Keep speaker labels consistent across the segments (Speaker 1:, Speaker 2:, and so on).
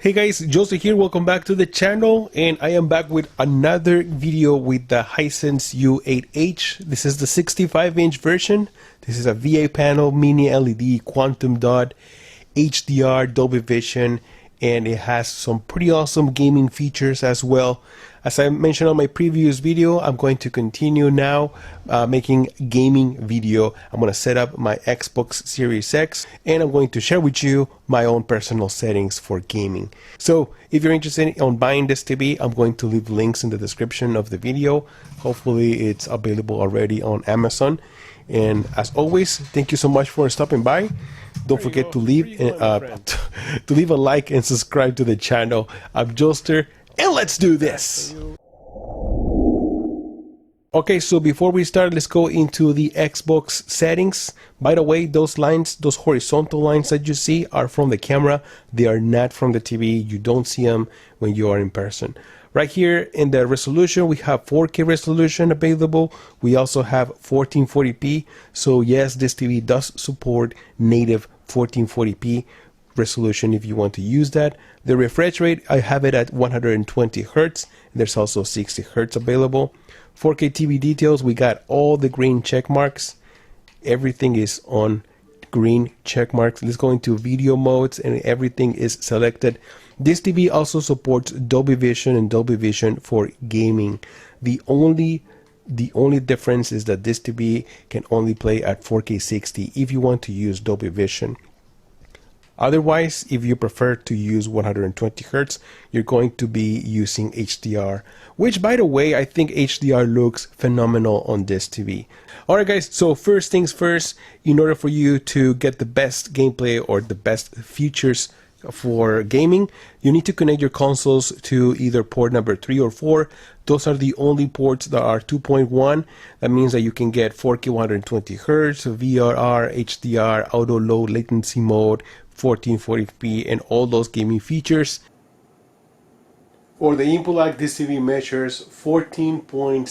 Speaker 1: Hey guys, Joseph here, welcome back to the channel, and I am back with another video with the Hisense U8H. This is the 65-inch version. This is a VA panel, mini LED, quantum dot, HDR, Dolby Vision, and it has some pretty awesome gaming features as well. As I mentioned on my previous video, I'm going to continue now making gaming video. I'm going to set up my Xbox Series X and I'm going to share with you my own personal settings for gaming. So if you're interested in buying this TV, I'm going to leave links in the description of the video. Hopefully it's available already on Amazon. And as always, thank you so much for stopping by. Don't forget to leave a like and subscribe to the channel. I'm Joster, and let's do this. Okay, so before we start, let's go into the Xbox settings. By the way, those lines, those horizontal lines that you see are from the camera. They are not from the TV. You don't see them when you are in person. Right here in the resolution, we have 4K resolution available. We also have 1440p. So yes, this TV does support native 1440p resolution if you want to use that. The refresh rate, I have it at 120 Hertz. There's also 60 Hertz available. 4K TV details, we got all the green check marks. Everything is on green check marks. Let's go into video modes and everything is selected. This TV also supports Dolby Vision and Dolby Vision for gaming. The only difference is that this TV can only play at 4K 60 if you want to use Dolby Vision. Otherwise, if you prefer to use 120 Hertz, you're going to be using HDR, which, by the way, I think HDR looks phenomenal on this TV. Alright guys, so first things first, in order for you to get the best gameplay or the best features for gaming, you need to connect your consoles to either port number 3 or 4. Those are the only ports that are 2.1. That means that you can get 4K 120 Hz, VRR, HDR, auto low latency mode, 1440p, and all those gaming features. For the input lag, this TV measures 14.7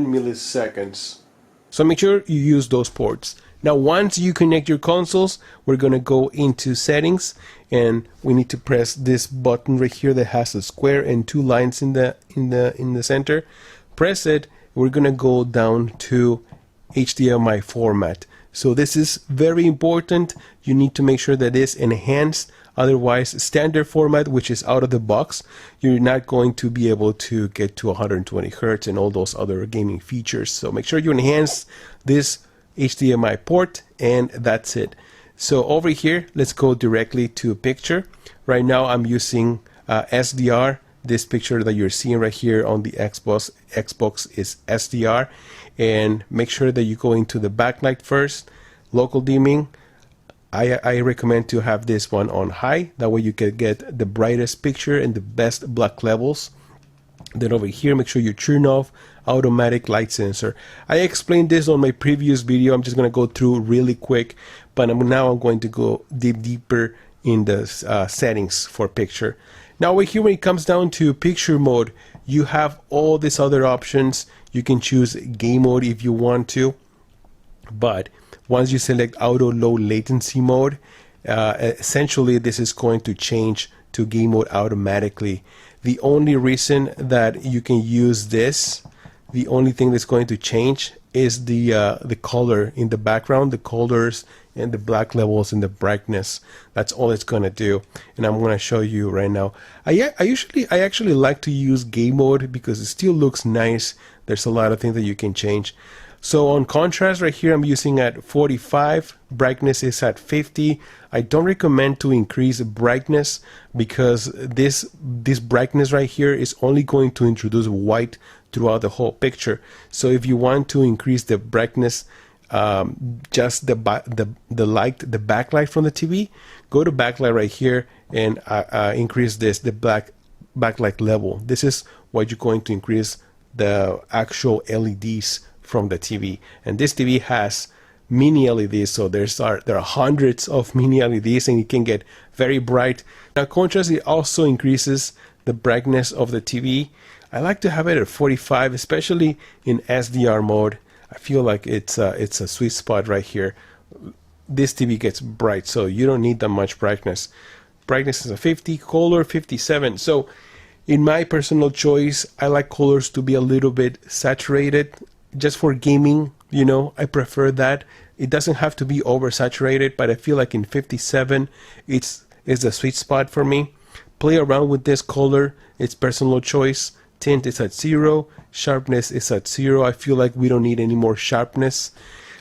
Speaker 1: milliseconds. So make sure you use those ports. Now once you connect your consoles, we're going to go into settings and we need to press this button right here that has a square and two lines in the center. Press it. We're going to go down to Hdmi Format. So this is very important. You need to make sure that it's enhanced. Otherwise, standard format, which is out of the box, you're not going to be able to get to 120 Hertz and all those other gaming features. So make sure you enhance this HDMI port, and that's it. So over here, let's go directly to picture. Right now I'm using SDR. This picture that you're seeing right here on the Xbox is SDR. And make sure that you go into the backlight first. Local dimming, I recommend to have this one on high. That way you can get the brightest picture and the best black levels. Then over here, make sure you turn off automatic light sensor. I explained this on my previous video. I'm just going to go through really quick, but now I'm going to go deeper in the settings for picture. Now over here, when it comes down to picture mode, you have all these other options. You can choose game mode if you want to, but once you select auto low latency mode, essentially this is going to change to game mode automatically. The only reason that you can use this, the only thing that's going to change is the color in the background, the colors and the black levels and the brightness. That's all it's going to do, and I'm going to show you right now. I actually like to use game mode because it still looks nice. There's a lot of things that you can change. So on contrast right here, I'm using at 45. Brightness is at 50. I don't recommend to increase brightness because this brightness right here is only going to introduce white throughout the whole picture. So if you want to increase the brightness, just the backlight from the TV, go to backlight right here and increase the backlight level. This is what you're going to increase the actual LEDs from the TV. And this TV has mini LEDs, so there are hundreds of mini LEDs and it can get very bright. Now contrast, it also increases the brightness of the TV. I like to have it at 45, especially in SDR mode. I feel like it's a sweet spot right here. This TV gets bright, so you don't need that much brightness. brightness is a 50, color 57. So in my personal choice, I like colors to be a little bit saturated. Just for gaming, you know, I prefer that. It doesn't have to be oversaturated, but I feel like in 57, it's a sweet spot for me. Play around with this color. It's personal choice. Tint is at 0. Sharpness is at 0. I feel like we don't need any more sharpness.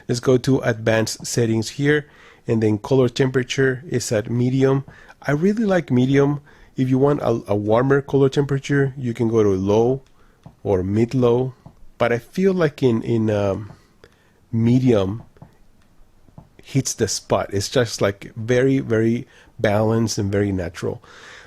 Speaker 1: Let's go to advanced settings here. And then color temperature is at medium. I really like medium. If you want a warmer color temperature, you can go to low or mid-low. But I feel like in medium hits the spot. It's just like very, very balanced and very natural.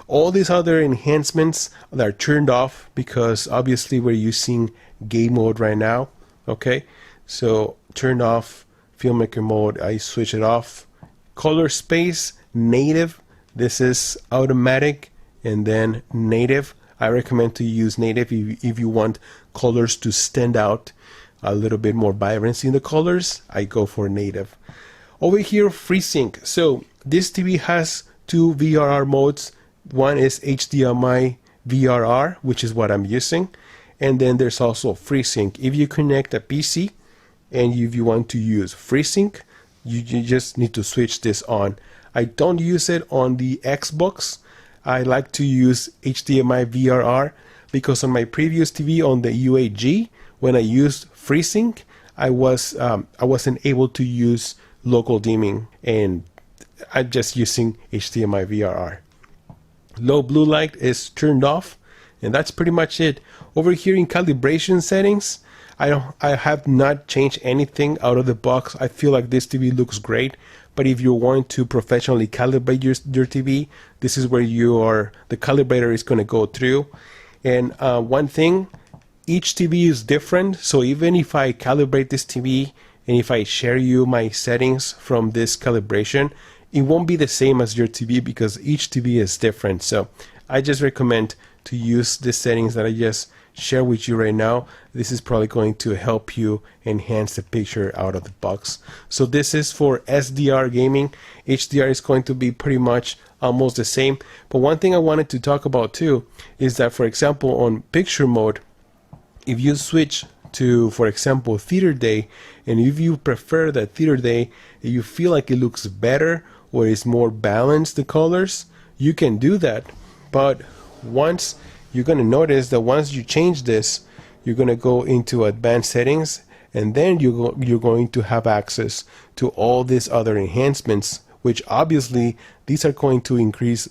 Speaker 1: All these other enhancements that are turned off because obviously we're using game mode right now. Okay, so turn off filmmaker mode. I switch it off. Color space native. This is automatic, and then native. I recommend to use native if you want colors to stand out a little bit more vibrancy in the colors. I go for native. Over here, Freesync. So this TV has two VRR modes. One is HDMI VRR, which is what I'm using, and then there's also Freesync. If you connect a PC and if you want to use Freesync, you just need to switch this on. I don't use it on the Xbox. I like to use HDMI VRR because on my previous TV on the U8G, when I used FreeSync, I wasn't able to use local dimming, and I'm just using HDMI VRR. Low blue light is turned off, and that's pretty much it. Over here in calibration settings, I have not changed anything out of the box. I feel like this TV looks great. But if you want to professionally calibrate your TV, this is where the calibrator is going to go through. And one thing, each TV is different. So even if I calibrate this TV and if I share you my settings from this calibration, it won't be the same as your TV because each TV is different. So I just recommend to use the settings that I just share with you right now. This is probably going to help you enhance the picture out of the box. So this is for SDR gaming. HDR is going to be pretty much almost the same. But one thing I wanted to talk about too is that, for example, on picture mode, if you switch to, for example, theater day, and if you prefer that theater day, you feel like it looks better or is more balanced, the colors, you can do that. But once you're going to notice that once you change this, you're going to go into advanced settings, and then you're going to have access to all these other enhancements, which obviously these are going to increase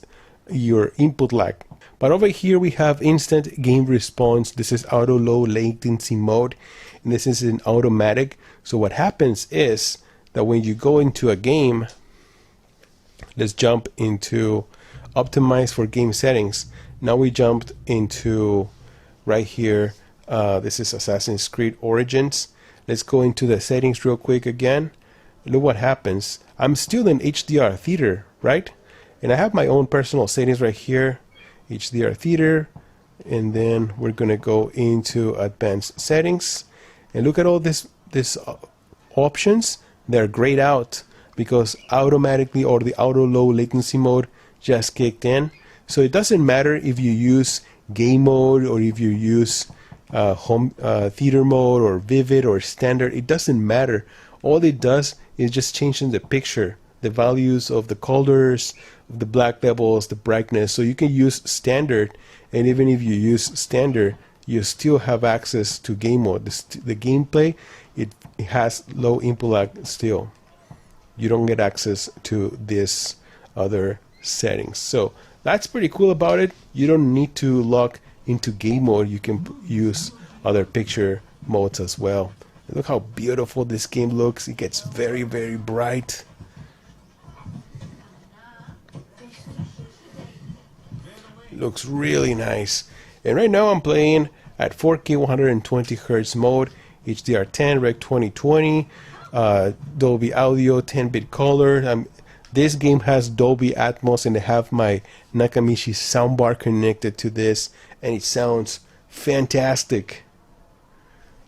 Speaker 1: your input lag. But over here we have instant game response. This is auto low latency mode, and this is in automatic. So what happens is that when you go into a game, let's jump into optimize for game settings. Now we jumped into right here. This is Assassin's Creed Origins. Let's go into the settings real quick again. Look what happens. I'm still in HDR theater, right? And I have my own personal settings right here. HDR theater. And then we're going to go into advanced settings. And look at all these options. They're grayed out because automatically, or the auto low latency mode just kicked in. So it doesn't matter if you use game mode or if you use home theater mode or vivid or standard. It doesn't matter. All it does is just changing the picture, the values of the colors, of the black levels, the brightness. So you can use standard, and even if you use standard, you still have access to game mode. The gameplay, it has low input lag still. You don't get access to this other settings. So that's pretty cool about it. You don't need to log into game mode. You can use other picture modes as well. Look how beautiful this game looks. It gets very, very bright. It looks really nice. And right now I'm playing at 4K 120 Hz mode, HDR10, Rec 2020, Dolby Audio, 10-bit color. This game has Dolby Atmos, and I have my Nakamichi soundbar connected to this, and it sounds fantastic.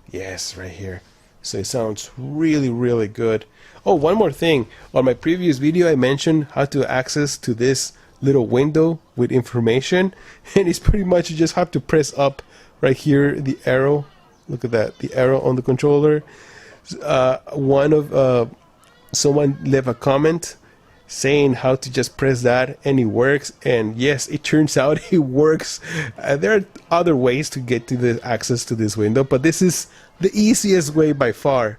Speaker 1: Yes, right here. So it sounds really, really good. Oh, one more thing. On my previous video, I mentioned how to access to this little window with information, and it's pretty much you just have to press up right here, the arrow. Look at that, the arrow on the controller. Someone left a comment saying how to just press that and it works, and yes, it turns out it works. There are other ways to get to the access to this window, but this is the easiest way by far.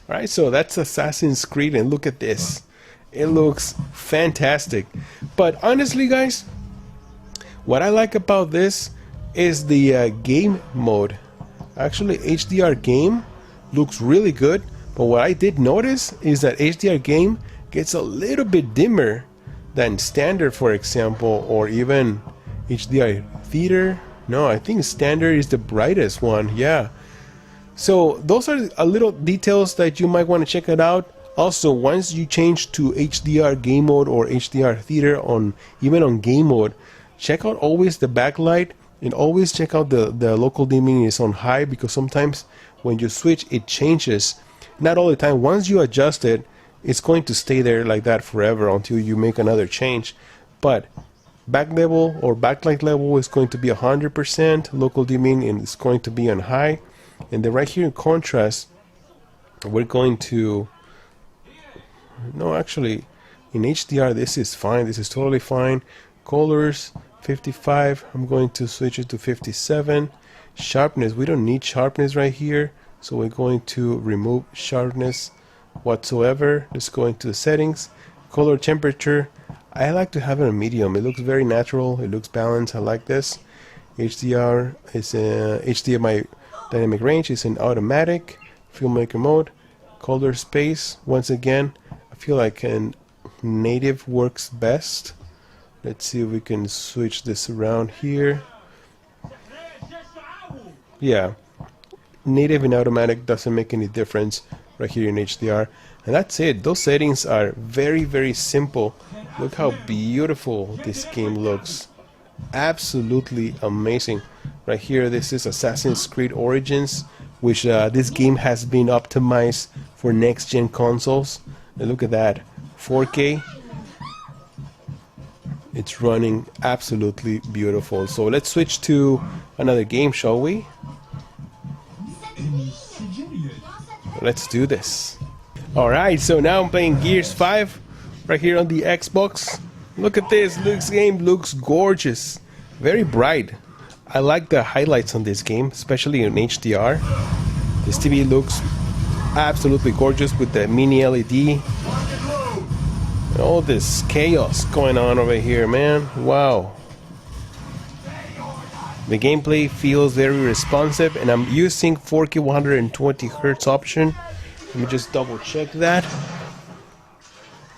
Speaker 1: Alright, so that's Assassin's Creed, and look at this. It looks fantastic. But honestly guys, what I like about this is the game mode. Actually, HDR game looks really good, but what I did notice is that HDR game gets a little bit dimmer than standard, for example, or even HDR theater. No, I think standard is the brightest one, yeah. So those are a little details that you might want to check it out. Also, once you change to HDR game mode or HDR theater, even on game mode, check out always the backlight, and always check out the local dimming is on high, because sometimes when you switch it changes. Not all the time. Once you adjust it, it's going to stay there like that forever until you make another change. But back level or backlight level is going to be 100%, local dimming, and it's going to be on high. And then right here in contrast, we're going to, no, actually in HDR this is fine, this is totally fine. Colors 55, I'm going to switch it to 57. Sharpness, we don't need sharpness right here, so we're going to remove sharpness whatsoever. Let's go into the settings. Color temperature, I like to have it on medium. It looks very natural, it looks balanced, I like this. HDR is HDMI dynamic range is in automatic. Filmmaker mode. Color space, once again, I feel like native works best. Let's see if we can switch this around here. Yeah, native and automatic doesn't make any difference right here in HDR. And that's it. Those settings are very, very simple. Look how beautiful this game looks. Absolutely amazing. Right here, this is Assassin's Creed Origins, which this game has been optimized for next-gen consoles. And look at that, 4K. It's running absolutely beautiful. So let's switch to another game, shall we? Let's do this. Alright, so now I'm playing Gears 5 right here on the Xbox. Look at this, this game looks gorgeous. Very bright. I like the highlights on this game, especially in HDR. This TV looks absolutely gorgeous with the mini LED. And all this chaos going on over here, man. Wow. The gameplay feels very responsive, and I'm using 4K 120 Hz option. Let me just double check that.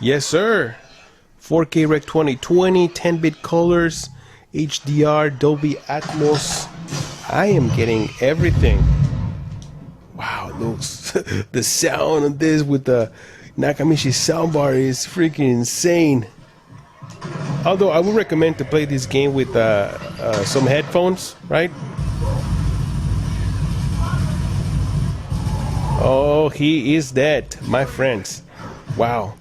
Speaker 1: Yes, sir. 4K Rec 2020, 10-bit colors, HDR, Dolby Atmos. I am getting everything. Wow, looks the sound of this with the Nakamichi soundbar is freaking insane. Although I would recommend to play this game with some headphones, right? Oh, he is dead, my friends. Wow.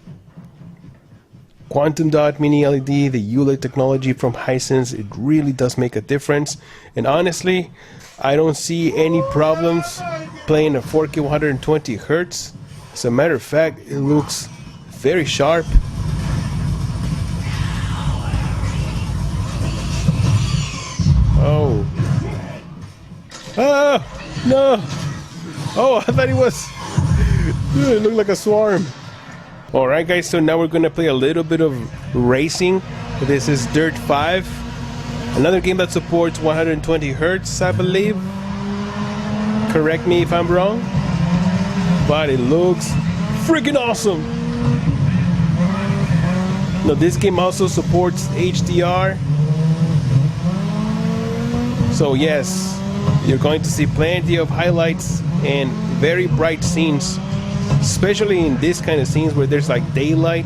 Speaker 1: Quantum dot mini LED, the ULED technology from Hisense, it really does make a difference. And honestly, I don't see any problems playing a 4K 120 Hz. As a matter of fact, it looks very sharp. Oh. Ah! No! Oh, I thought it was... It looked like a swarm. Alright guys, so now we're gonna play a little bit of racing. This is Dirt 5. Another game that supports 120 Hz, I believe. Correct me if I'm wrong. But it looks freaking awesome. Now this game also supports HDR. So yes, you're going to see plenty of highlights and very bright scenes, especially in this kind of scenes where there's like daylight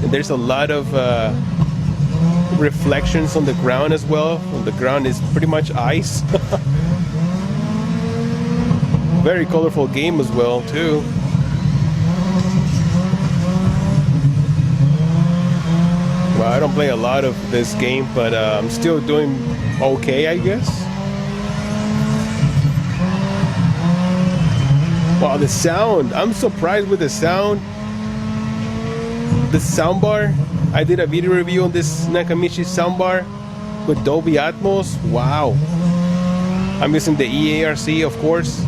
Speaker 1: and there's a lot of reflections on the ground as well. The ground is pretty much ice. Very colorful game as well too. Well, I don't play a lot of this game, but I'm still doing okay, I guess. Wow, the sound. I'm surprised with the sound. The soundbar. I did a video review on this Nakamichi soundbar with Dolby Atmos. Wow. I'm using the EARC, of course.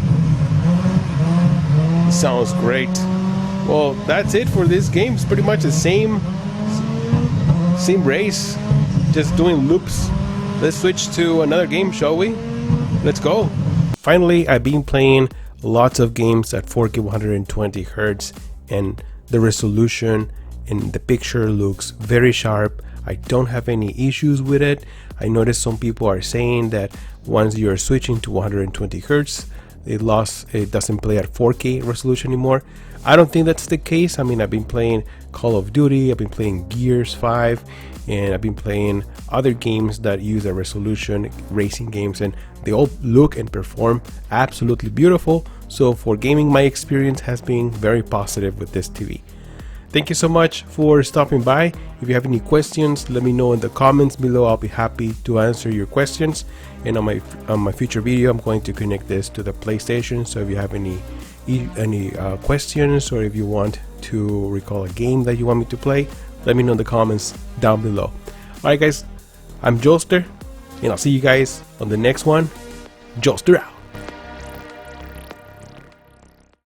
Speaker 1: It sounds great. Well, that's it for this game. It's pretty much the same race, just doing loops. Let's switch to another game, shall we? Let's go. Finally, I've been playing lots of games at 4K 120 Hz, and the resolution and the picture looks very sharp. I don't have any issues with it. I noticed some people are saying that once you're switching to 120 Hz, it doesn't play at 4K resolution anymore. I don't think that's the case. I mean, I've been playing Call of Duty, I've been playing Gears 5, and I've been playing other games that use a resolution, racing games, and they all look and perform absolutely beautiful. So for gaming, my experience has been very positive with this TV. Thank you so much for stopping by. If you have any questions, let me know in the comments below. I'll be happy to answer your questions. And on my future video, I'm going to connect this to the PlayStation. So if you have any questions, or if you want to recall a game that you want me to play, let me know in the comments down below. Alright guys, I'm Joester, and I'll see you guys on the next one. Joester out.